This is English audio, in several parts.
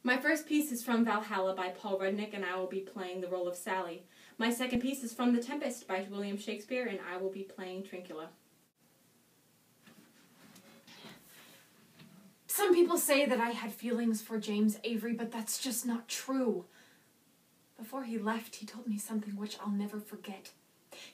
My first piece is from Valhalla by Paul Rudnick, and I will be playing the role of Sally. My second piece is from The Tempest by William Shakespeare, and I will be playing Trincula. Some people say that I had feelings for James Avery, but that's just not true. Before he left, he told me something which I'll never forget.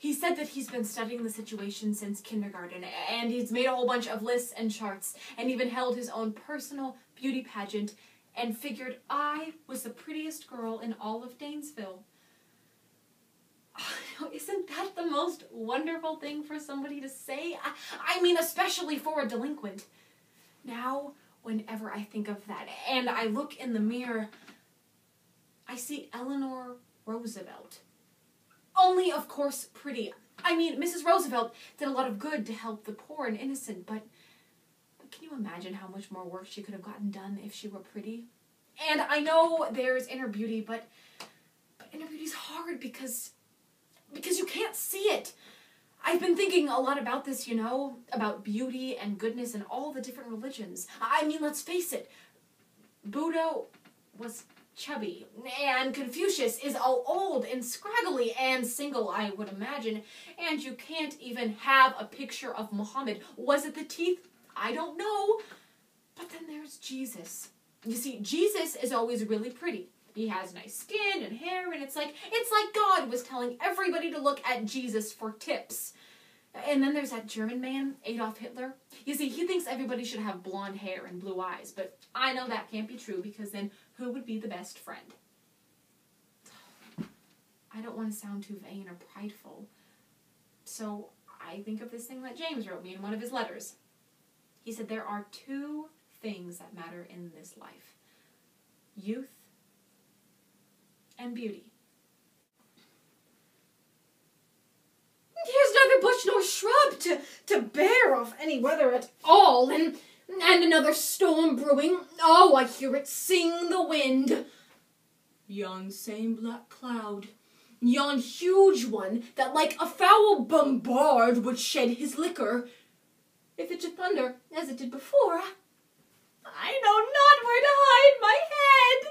He said that he's been studying the situation since kindergarten, and he's made a whole bunch of lists and charts, and even held his own personal beauty pageant, and figured I was the prettiest girl in all of Danesville. Isn't that the most wonderful thing for somebody to say? I mean, especially for a delinquent. Now, whenever I think of that, and I look in the mirror, I see Eleanor Roosevelt. Only, of course, pretty. I mean, Mrs. Roosevelt did a lot of good to help the poor and innocent, but can you imagine how much more work she could have gotten done if she were pretty? And I know there's inner beauty, but inner beauty's hard because you can't see it. I've been thinking a lot about this, you know, about beauty and goodness and all the different religions. I mean, let's face it, Buddha was chubby, and Confucius is all old and scraggly and single, I would imagine, and you can't even have a picture of Muhammad. Was it the teeth? I don't know. But then there's Jesus. You see, Jesus is always really pretty. He has nice skin and hair, and it's like God was telling everybody to look at Jesus for tips. And then there's that German man, Adolf Hitler. You see, he thinks everybody should have blonde hair and blue eyes, but I know that can't be true, because then who would be the best friend? I don't want to sound too vain or prideful, so I think of this thing that James wrote me in one of his letters. He said, there are two things that matter in this life: youth and beauty. Here's neither bush nor shrub to bear off any weather at all, and another storm brewing. Oh, I hear it sing the wind. Yon same black cloud, yon huge one that like a foul bombard would shed his liquor, if it should thunder as it did before, I know not where to hide my head.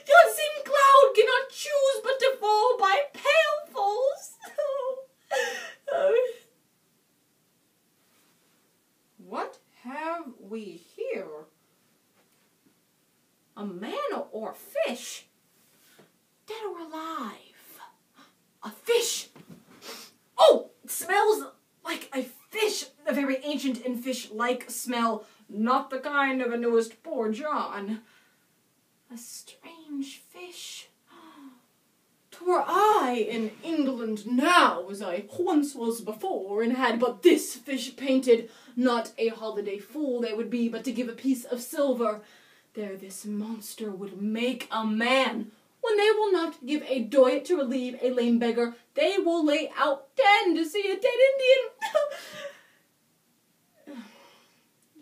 Yon same cloud cannot choose but to fall by pailfuls. What have we here? A man or a fish? Dead or alive? A fish! Oh! It smells like a fish. A very ancient and fish-like smell. Not the kind of a newest poor John. A strange fish. 'Twere I in England now, as I once was before, and had but this fish painted, not a holiday fool they would be, but to give a piece of silver, there this monster would make a man. When they will not give a doit to relieve a lame beggar, they will lay out 10 to see a dead Indian.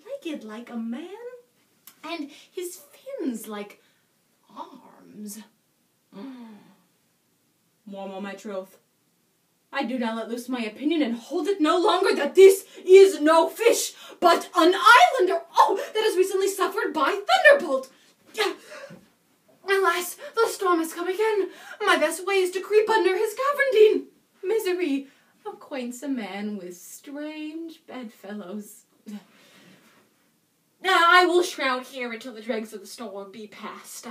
Legged like a man, and his fins like arms. Mormon, my troth, I do now let loose my opinion and hold it no longer that this is no fish, but an islander, oh, that has recently suffered by thunderbolt. Alas, the storm has come again. My best way is to creep under his cavern. Misery acquaints a man with strange bedfellows. Now I will shroud here until the dregs of the storm be past.